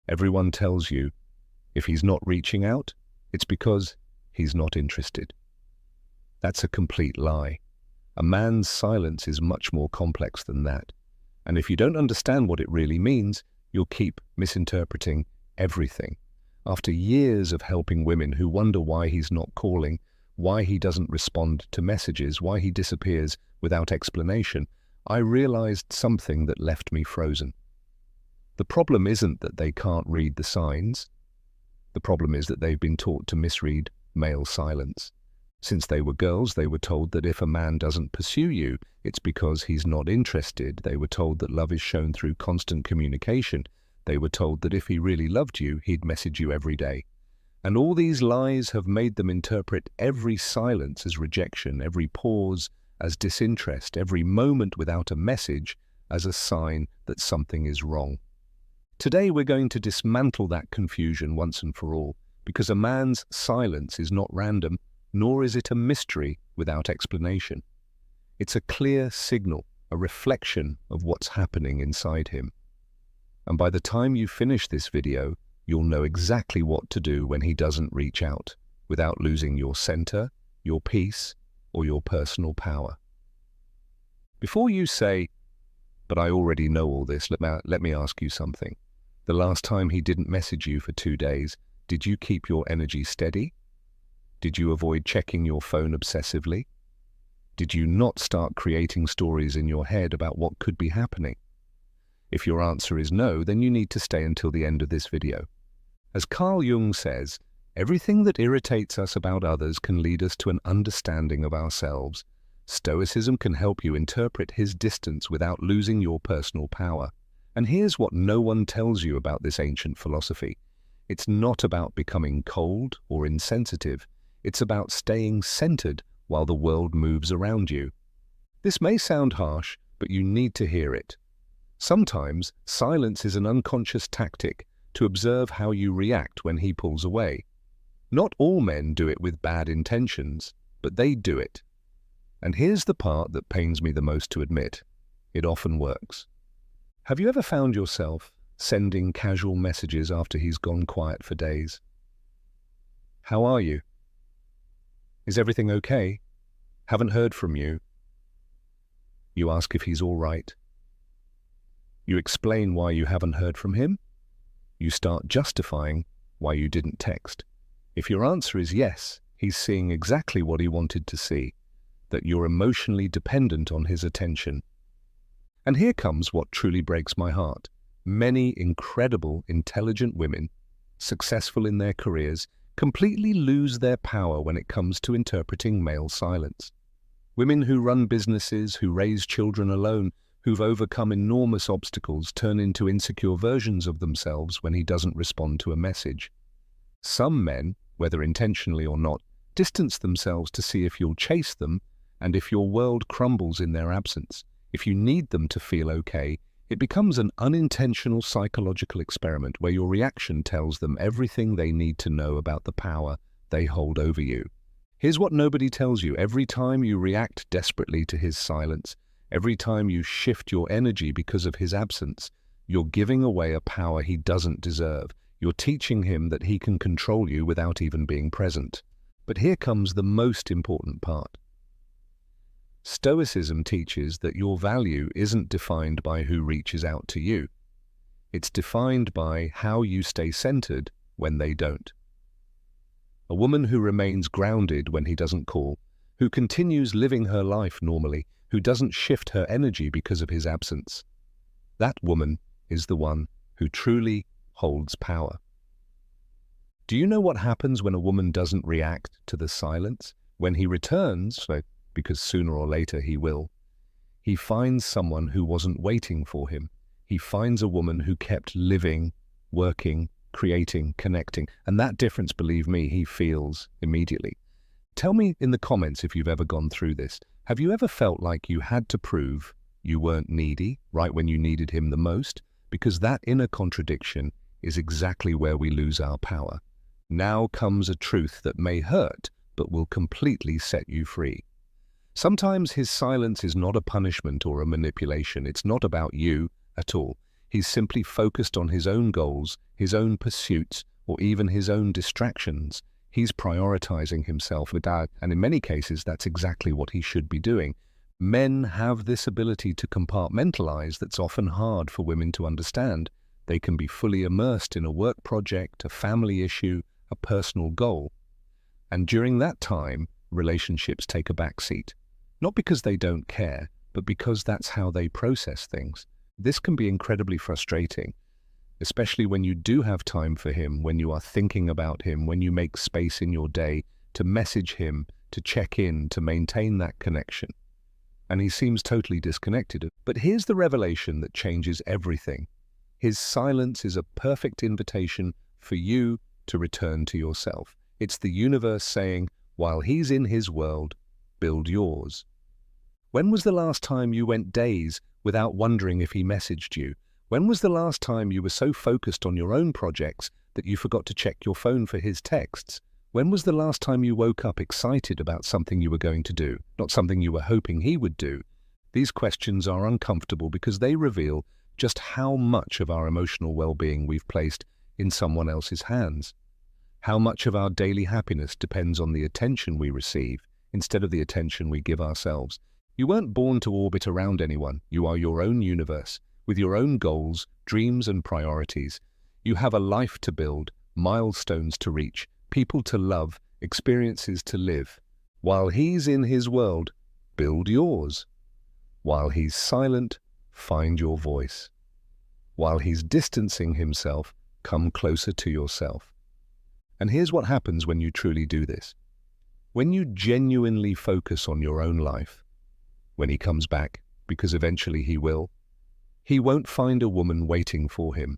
Everyone tells you if he's not reaching out, it's because he's not interested. That's a complete lie. A man's silence is much more complex than that. And if you don't understand what it really means, you'll keep misinterpreting everything. After years of helping women who wonder why he's not calling, why he doesn't respond to messages, why he disappears without explanation, I realized something that left me frozen. The problem isn't that they can't read the signs. The problem is that they've been taught to misread male silence. Since they were girls, they were told that if a man doesn't pursue you, it's because he's not interested. They were told that love is shown through constant communication. They were told that if he really loved you, he'd message you every day. And all these lies have made them interpret every silence as rejection, every pause as disinterest, every moment without a message as a sign that something is wrong. Today we're going to dismantle that confusion once and for all, because a man's silence is not random, nor is it a mystery without explanation. It's a clear signal, a reflection of what's happening inside him. And by the time you finish this video, you'll know exactly what to do when he doesn't reach out, without losing your center, your peace, or your personal power. Before you say, "But I already know all this," let me ask you something. The last time he didn't message you for 2 days, did you keep your energy steady? Did you avoid checking your phone obsessively? Did you not start creating stories in your head about what could be happening? If your answer is no, then you need to stay until the end of this video. As Carl Jung says, everything that irritates us about others can lead us to an understanding of ourselves. Stoicism can help you interpret his distance without losing your personal power. And here's what no one tells you about this ancient philosophy. It's not about becoming cold or insensitive. It's about staying centered while the world moves around you. This may sound harsh, but you need to hear it. Sometimes silence is an unconscious tactic to observe how you react when he pulls away. Not all men do it with bad intentions, but they do it. And here's the part that pains me the most to admit. It often works. Have you ever found yourself sending casual messages after he's gone quiet for days? "How are you? Is everything okay? Haven't heard from you." You ask if he's all right. You explain why you haven't heard from him. You start justifying why you didn't text. If your answer is yes, he's seeing exactly what he wanted to see, that you're emotionally dependent on his attention. And here comes what truly breaks my heart. Many incredible, intelligent women, successful in their careers, completely lose their power when it comes to interpreting male silence. Women who run businesses, who raise children alone, who've overcome enormous obstacles, turn into insecure versions of themselves when he doesn't respond to a message. Some men, whether intentionally or not, distance themselves to see if you'll chase them and if your world crumbles in their absence. If you need them to feel okay, it becomes an unintentional psychological experiment where your reaction tells them everything they need to know about the power they hold over you. Here's what nobody tells you. Every time you react desperately to his silence, every time you shift your energy because of his absence, you're giving away a power he doesn't deserve. You're teaching him that he can control you without even being present. But here comes the most important part. Stoicism teaches that your value isn't defined by who reaches out to you. It's defined by how you stay centered when they don't. A woman who remains grounded when he doesn't call, who continues living her life normally, who doesn't shift her energy because of his absence. That woman is the one who truly holds power. Do you know what happens when a woman doesn't react to the silence? When he returns, because sooner or later he will, he finds someone who wasn't waiting for him. He finds a woman who kept living, working, creating, connecting. And that difference, believe me, he feels immediately. Tell me in the comments if you've ever gone through this. Have you ever felt like you had to prove you weren't needy right when you needed him the most? Because that inner contradiction is exactly where we lose our power. Now comes a truth that may hurt, but will completely set you free. Sometimes his silence is not a punishment or a manipulation. It's not about you at all. He's simply focused on his own goals, his own pursuits, or even his own distractions. He's prioritizing himself without, and in many cases, that's exactly what he should be doing. Men have this ability to compartmentalize that's often hard for women to understand. They can be fully immersed in a work project, a family issue, a personal goal. And during that time, relationships take a backseat. Not because they don't care, but because that's how they process things. This can be incredibly frustrating, especially when you do have time for him, when you are thinking about him, when you make space in your day to message him, to check in, to maintain that connection. And he seems totally disconnected. But here's the revelation that changes everything. His silence is a perfect invitation for you to return to yourself. It's the universe saying, while he's in his world, build yours. When was the last time you went days without wondering if he messaged you? When was the last time you were so focused on your own projects that you forgot to check your phone for his texts? When was the last time you woke up excited about something you were going to do, not something you were hoping he would do? These questions are uncomfortable because they reveal just how much of our emotional well-being we've placed in someone else's hands. How much of our daily happiness depends on the attention we receive instead of the attention we give ourselves. You weren't born to orbit around anyone. You are your own universe, with your own goals, dreams, and priorities. You have a life to build, milestones to reach, people to love, experiences to live. While he's in his world, build yours. While he's silent, find your voice. While he's distancing himself, come closer to yourself. And here's what happens when you truly do this. When you genuinely focus on your own life, when he comes back, because eventually he will, he won't find a woman waiting for him.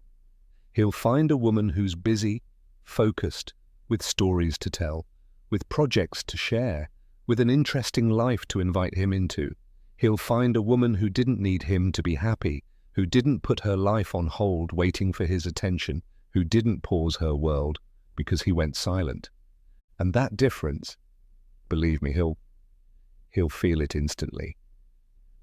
He'll find a woman who's busy, focused, with stories to tell, with projects to share, with an interesting life to invite him into. He'll find a woman who didn't need him to be happy, who didn't put her life on hold waiting for his attention, who didn't pause her world because he went silent. And that difference, believe me, he'll feel it instantly.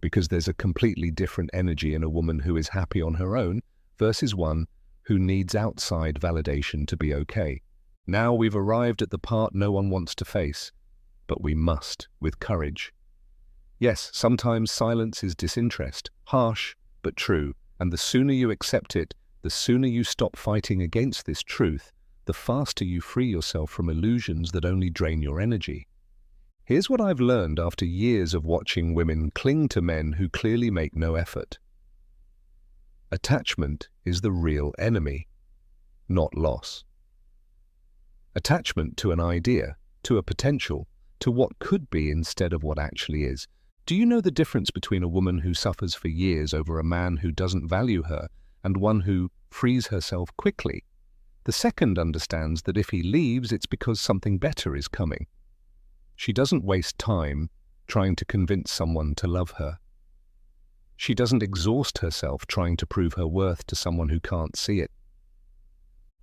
Because there's a completely different energy in a woman who is happy on her own versus one who needs outside validation to be okay. Now we've arrived at the part no one wants to face, but we must, with courage. Yes, sometimes silence is disinterest, harsh, but true, and the sooner you accept it, the sooner you stop fighting against this truth, the faster you free yourself from illusions that only drain your energy. Here's what I've learned after years of watching women cling to men who clearly make no effort. Attachment is the real enemy, not loss. Attachment to an idea, to a potential, to what could be instead of what actually is. Do you know the difference between a woman who suffers for years over a man who doesn't value her and one who frees herself quickly? The second understands that if he leaves, it's because something better is coming. She doesn't waste time trying to convince someone to love her. She doesn't exhaust herself trying to prove her worth to someone who can't see it.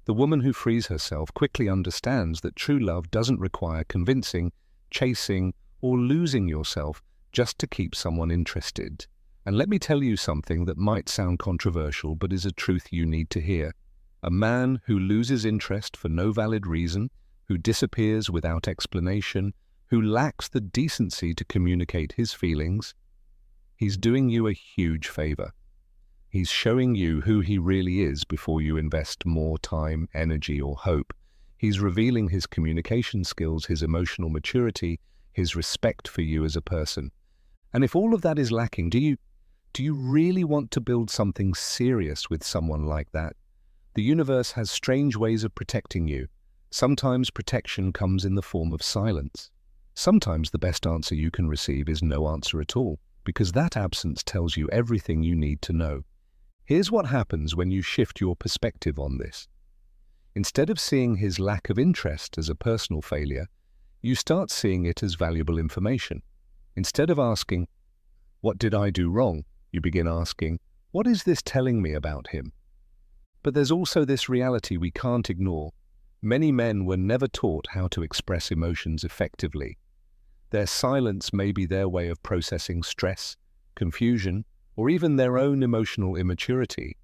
The woman who frees herself quickly understands that true love doesn't require convincing, chasing, or losing yourself just to keep someone interested. And let me tell you something that might sound controversial, but is a truth you need to hear. A man who loses interest for no valid reason, who disappears without explanation, who lacks the decency to communicate his feelings, he's doing you a huge favor. He's showing you who he really is before you invest more time, energy, or hope. He's revealing his communication skills, his emotional maturity, his respect for you as a person. And if all of that is lacking, do you really want to build something serious with someone like that? The universe has strange ways of protecting you. Sometimes protection comes in the form of silence. Sometimes the best answer you can receive is no answer at all, because that absence tells you everything you need to know. Here's what happens when you shift your perspective on this. Instead of seeing his lack of interest as a personal failure, you start seeing it as valuable information. Instead of asking, "What did I do wrong?" you begin asking, "What is this telling me about him?" But there's also this reality we can't ignore. Many men were never taught how to express emotions effectively. Their silence may be their way of processing stress, confusion, or even their own emotional immaturity.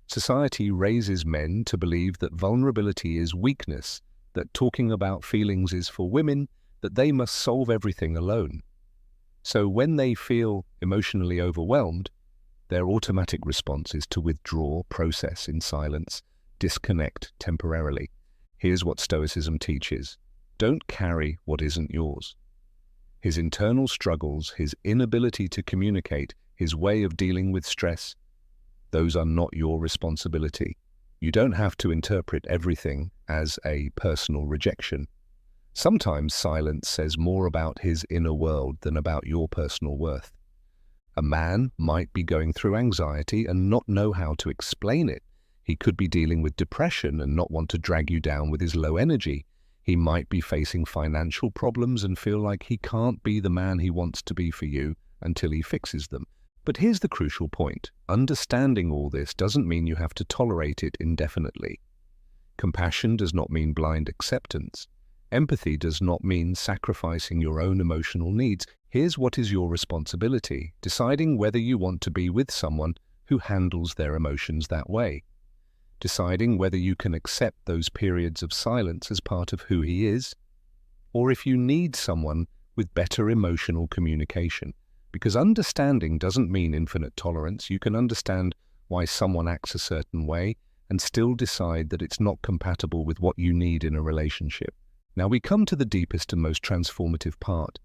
Society raises men to believe that vulnerability is weakness, that talking about feelings is for women, that they must solve everything alone. So when they feel emotionally overwhelmed, their automatic response is to withdraw, process in silence, disconnect temporarily. Here's what Stoicism teaches. Don't carry what isn't yours. His internal struggles, his inability to communicate, his way of dealing with stress, those are not your responsibility. You don't have to interpret everything as a personal rejection. Sometimes silence says more about his inner world than about your personal worth. A man might be going through anxiety and not know how to explain it. He could be dealing with depression and not want to drag you down with his low energy. He might be facing financial problems and feel like he can't be the man he wants to be for you until he fixes them. But here's the crucial point. Understanding all this doesn't mean you have to tolerate it indefinitely. Compassion does not mean blind acceptance. Empathy does not mean sacrificing your own emotional needs. Here's what is your responsibility: deciding whether you want to be with someone who handles their emotions that way. Deciding whether you can accept those periods of silence as part of who he is, or if you need someone with better emotional communication. Because understanding doesn't mean infinite tolerance. You can understand why someone acts a certain way and still decide that it's not compatible with what you need in a relationship. Now we come to the deepest and most transformative part.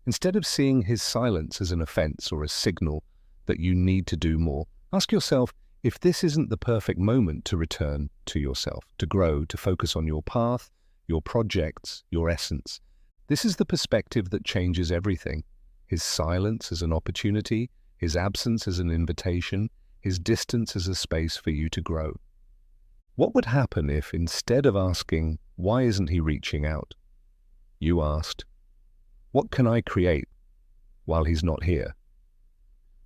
Instead of seeing his silence as an offense or a signal that you need to do more, ask yourself if this isn't the perfect moment to return to yourself, to grow, to focus on your path, your projects, your essence. This is the perspective that changes everything. His silence as an opportunity, his absence as an invitation, his distance as a space for you to grow. What would happen if, instead of asking, why isn't he reaching out, you asked, what can I create while he's not here?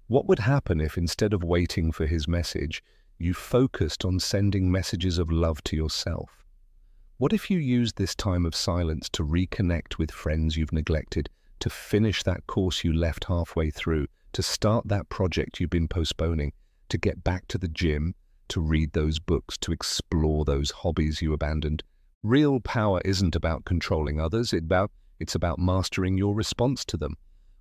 What would happen if, instead of waiting for his message, you focused on sending messages of love to yourself? What if you used this time of silence to reconnect with friends you've neglected, to finish that course you left halfway through, to start that project you've been postponing, to get back to the gym, to read those books, to explore those hobbies you abandoned? Real power isn't about controlling others, it's about mastering your response to them.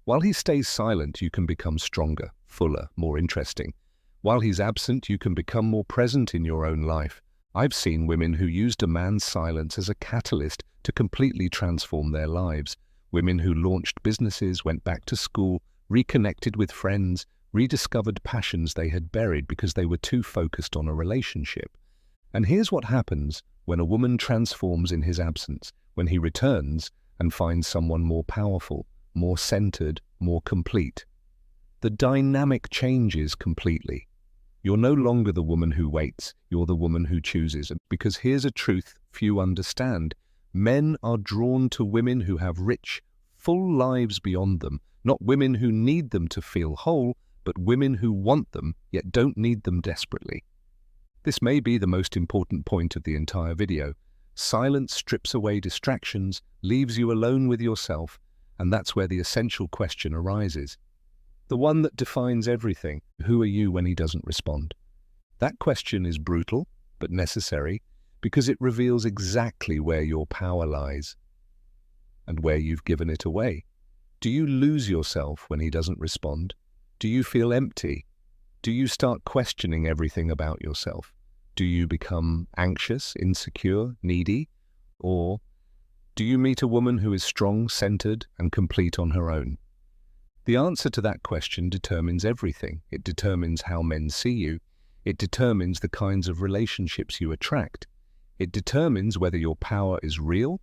While he stays silent, you can become stronger, fuller, more interesting. While he's absent, you can become more present in your own life. I've seen women who used a man's silence as a catalyst to completely transform their lives. Women who launched businesses, went back to school, reconnected with friends, rediscovered passions they had buried because they were too focused on a relationship. And here's what happens when a woman transforms in his absence, when he returns and finds someone more powerful, more centered, more complete. The dynamic changes completely. You're no longer the woman who waits, you're the woman who chooses. Because here's a truth few understand. Men are drawn to women who have rich, full lives beyond them, not women who need them to feel whole, but women who want them, yet don't need them desperately. This may be the most important point of the entire video. Silence strips away distractions, leaves you alone with yourself, and that's where the essential question arises. The one that defines everything. Who are you when he doesn't respond? That question is brutal, but necessary, because it reveals exactly where your power lies and where you've given it away. Do you lose yourself when he doesn't respond? Do you feel empty? Do you start questioning everything about yourself? Do you become anxious, insecure, needy? Or do you meet a woman who is strong, centered, and complete on her own? The answer to that question determines everything. It determines how men see you. It determines the kinds of relationships you attract. It determines whether your power is real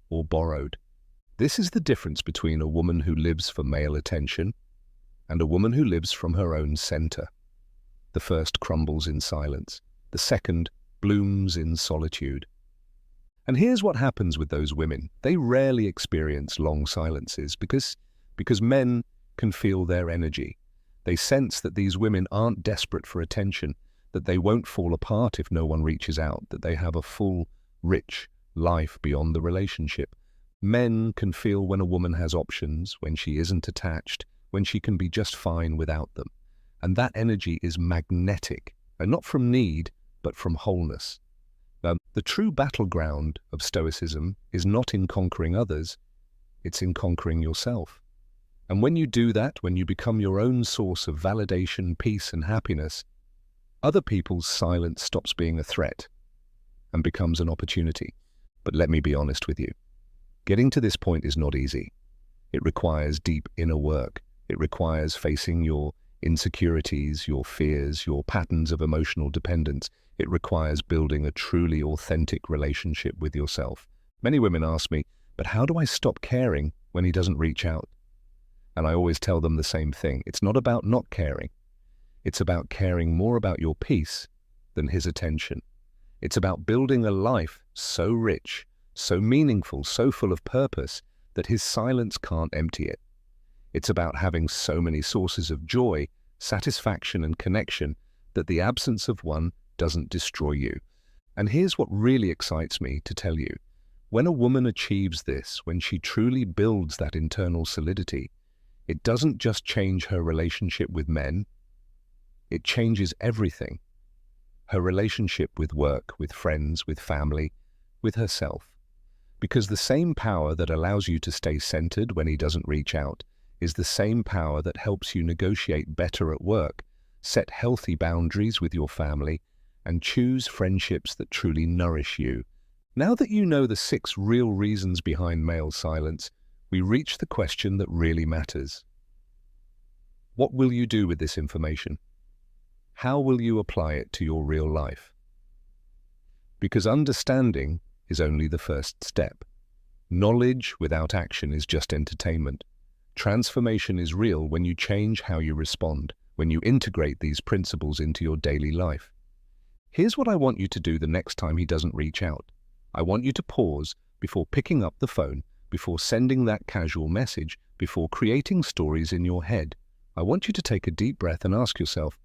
or borrowed. This is the difference between a woman who lives for male attention and a woman who lives from her own center. The first crumbles in silence. The second blooms in solitude. And here's what happens with those women. They rarely experience long silences because men can feel their energy. They sense that these women aren't desperate for attention, that they won't fall apart if no one reaches out, that they have a full, rich life beyond the relationship. Men can feel when a woman has options, when she isn't attached, when she can be just fine without them. And that energy is magnetic. and not from need, but from wholeness. The true battleground of Stoicism is not in conquering others, it's in conquering yourself. And when you do that, when you become your own source of validation, peace, and happiness, other people's silence stops being a threat and becomes an opportunity. But let me be honest with you. Getting to this point is not easy. It requires deep inner work. It requires facing your insecurities, your fears, your patterns of emotional dependence. It requires building a truly authentic relationship with yourself. Many women ask me, but how do I stop caring when he doesn't reach out? And I always tell them the same thing. It's not about not caring. It's about caring more about your peace than his attention. It's about building a life so rich, so meaningful, so full of purpose that his silence can't empty it. It's about having so many sources of joy, satisfaction, and connection that the absence of one doesn't destroy you. And here's what really excites me to tell you. When a woman achieves this, when she truly builds that internal solidity, it doesn't just change her relationship with men, it changes everything. Her relationship with work, with friends, with family, with herself. Because the same power that allows you to stay centered when he doesn't reach out is the same power that helps you negotiate better at work, set healthy boundaries with your family, and choose friendships that truly nourish you. Now that you know the 6 real reasons behind male silence, we reach the question that really matters. What will you do with this information? How will you apply it to your real life? Because understanding is only the first step. Knowledge without action is just entertainment. Transformation is real when you change how you respond, when you integrate these principles into your daily life. Here's what I want you to do the next time he doesn't reach out. I want you to pause before picking up the phone, before sending that casual message, before creating stories in your head. I want you to take a deep breath and ask yourself,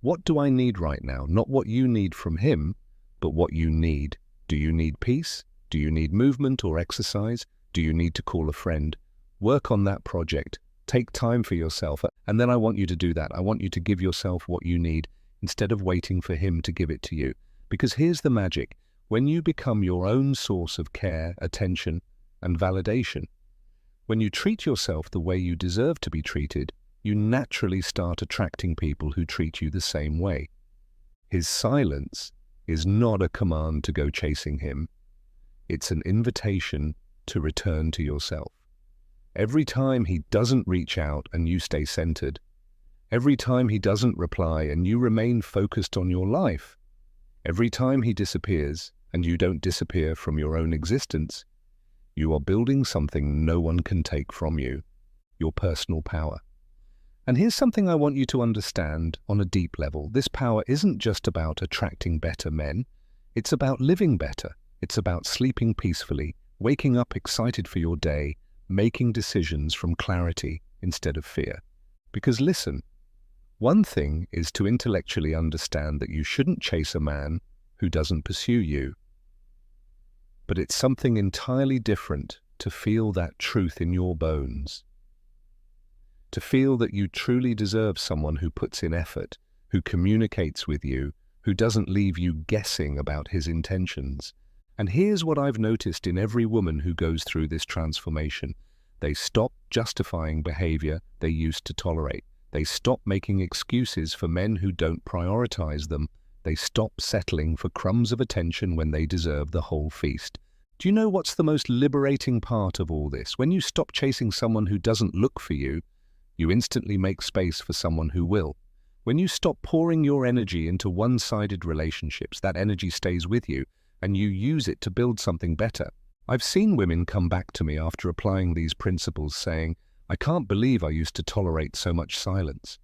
what do I need right now? Not what you need from him, but what you need. Do you need peace? Do you need movement or exercise? Do you need to call a friend? Work on that project. Take time for yourself. And then I want you to do that. I want you to give yourself what you need instead of waiting for him to give it to you. Because here's the magic. When you become your own source of care, attention, and validation, when you treat yourself the way you deserve to be treated, you naturally start attracting people who treat you the same way. His silence is not a command to go chasing him. It's an invitation to return to yourself. Every time he doesn't reach out and you stay centered, every time he doesn't reply and you remain focused on your life, every time he disappears and you don't disappear from your own existence, you are building something no one can take from you, your personal power. And here's something I want you to understand on a deep level. This power isn't just about attracting better men. It's about living better. It's about sleeping peacefully, waking up excited for your day, making decisions from clarity instead of fear. Because listen, one thing is to intellectually understand that you shouldn't chase a man who doesn't pursue you. But it's something entirely different to feel that truth in your bones. To feel that you truly deserve someone who puts in effort, who communicates with you, who doesn't leave you guessing about his intentions. And here's what I've noticed in every woman who goes through this transformation. They stop justifying behavior they used to tolerate. They stop making excuses for men who don't prioritize them. They stop settling for crumbs of attention when they deserve the whole feast. Do you know what's the most liberating part of all this? When you stop chasing someone who doesn't look for you, you instantly make space for someone who will. When you stop pouring your energy into one-sided relationships, that energy stays with you, and you use it to build something better. I've seen women come back to me after applying these principles saying, I can't believe I used to tolerate so much silence.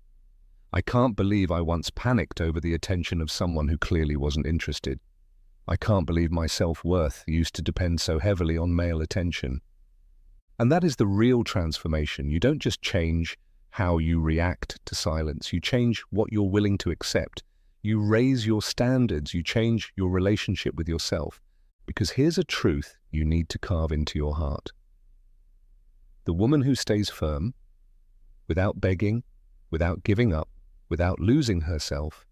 I can't believe I once panicked over the attention of someone who clearly wasn't interested. I can't believe my self-worth used to depend so heavily on male attention. And that is the real transformation. You don't just change how you react to silence. You change what you're willing to accept. You raise your standards. You change your relationship with yourself. Because here's a truth you need to carve into your heart. The woman who stays firm, without begging, without giving up, without losing herself,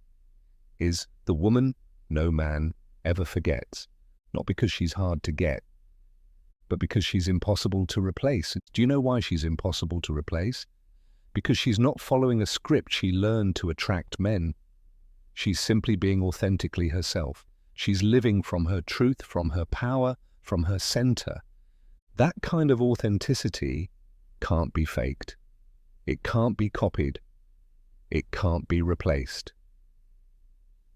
is the woman no man ever forgets. Not because she's hard to get, but because she's impossible to replace. Do you know why she's impossible to replace? Because she's not following a script she learned to attract men. She's simply being authentically herself. She's living from her truth, from her power, from her center. That kind of authenticity can't be faked. It can't be copied. It can't be replaced.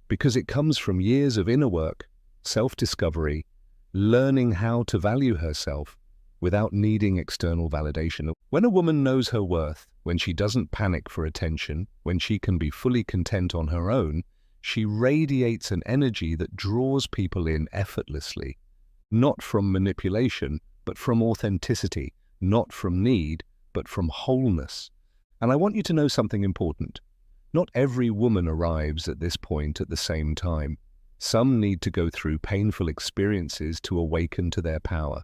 Because it comes from years of inner work, self-discovery, learning how to value herself without needing external validation. When a woman knows her worth, when she doesn't panic for attention, when she can be fully content on her own, she radiates an energy that draws people in effortlessly, not from manipulation, but from authenticity, not from need, but from wholeness. And I want you to know something important. Not every woman arrives at this point at the same time. Some need to go through painful experiences to awaken to their power.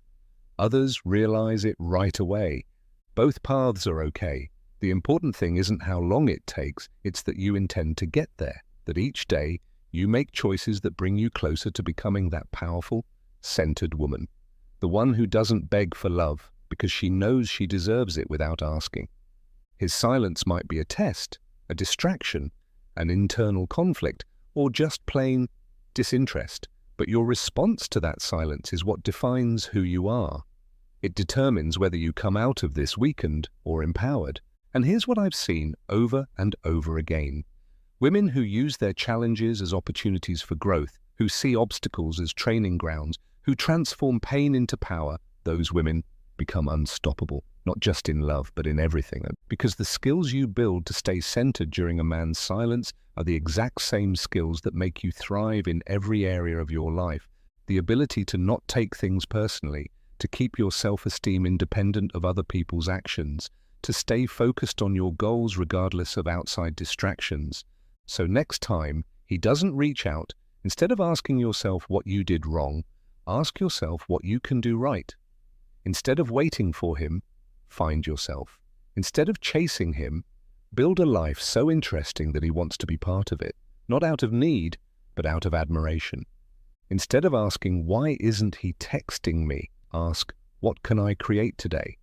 Others realize it right away. Both paths are okay. The important thing isn't how long it takes, it's that you intend to get there, that each day you make choices that bring you closer to becoming that powerful, centered woman. The one who doesn't beg for love because she knows she deserves it without asking. His silence might be a test, a distraction, an internal conflict, or just plain disinterest. But your response to that silence is what defines who you are. It determines whether you come out of this weakened or empowered. And here's what I've seen over and over again. Women who use their challenges as opportunities for growth, who see obstacles as training grounds, who transform pain into power, those women become unstoppable, not just in love, but in everything. Because the skills you build to stay centered during a man's silence are the exact same skills that make you thrive in every area of your life. The ability to not take things personally, to keep your self-esteem independent of other people's actions, to stay focused on your goals regardless of outside distractions. So next time he doesn't reach out, instead of asking yourself what you did wrong, ask yourself what you can do right. Instead of waiting for him, find yourself. Instead of chasing him, build a life so interesting that he wants to be part of it, not out of need, but out of admiration. Instead of asking, why isn't he texting me? Ask, what can I create today?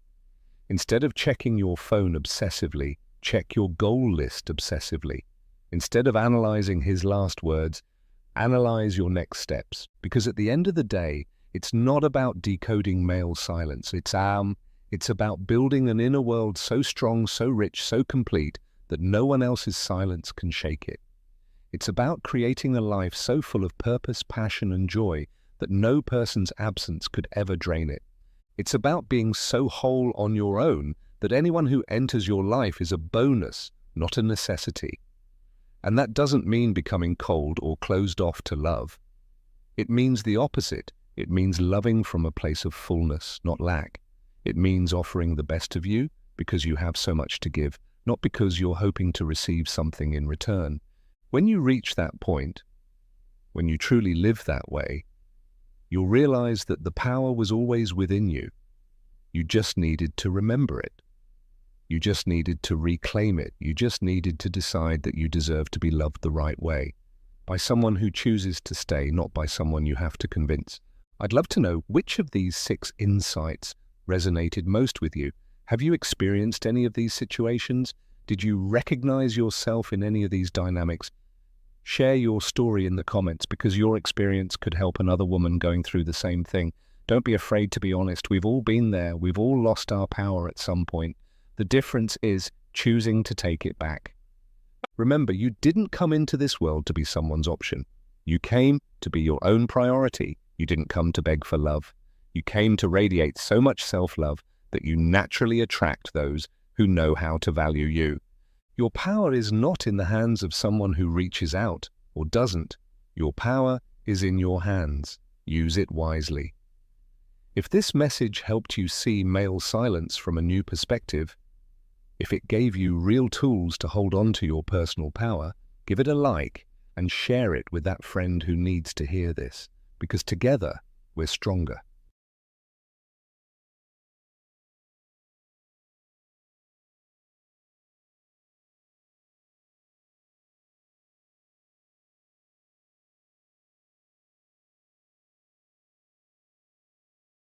Instead of checking your phone obsessively, check your goal list obsessively. Instead of analyzing his last words, analyze your next steps. Because at the end of the day, it's not about decoding male silence. It's about building an inner world so strong, so rich, so complete that no one else's silence can shake it. It's about creating a life so full of purpose, passion, and joy that no person's absence could ever drain it. It's about being so whole on your own that anyone who enters your life is a bonus, not a necessity. And that doesn't mean becoming cold or closed off to love. It means the opposite. It means loving from a place of fullness, not lack. It means offering the best of you because you have so much to give, not because you're hoping to receive something in return. When you reach that point, when you truly live that way, you'll realize that the power was always within you. You just needed to remember it. You just needed to reclaim it. You just needed to decide that you deserve to be loved the right way, by someone who chooses to stay, not by someone you have to convince. I'd love to know which of these 6 insights resonated most with you. Have you experienced any of these situations? Did you recognize yourself in any of these dynamics? Share your story in the comments because your experience could help another woman going through the same thing. Don't be afraid to be honest. We've all been there. We've all lost our power at some point. The difference is choosing to take it back. Remember, you didn't come into this world to be someone's option. You came to be your own priority. You didn't come to beg for love. You came to radiate so much self-love that you naturally attract those who know how to value you. Your power is not in the hands of someone who reaches out or doesn't. Your power is in your hands. Use it wisely. If this message helped you see male silence from a new perspective, if it gave you real tools to hold on to your personal power, give it a like and share it with that friend who needs to hear this, because together we're stronger.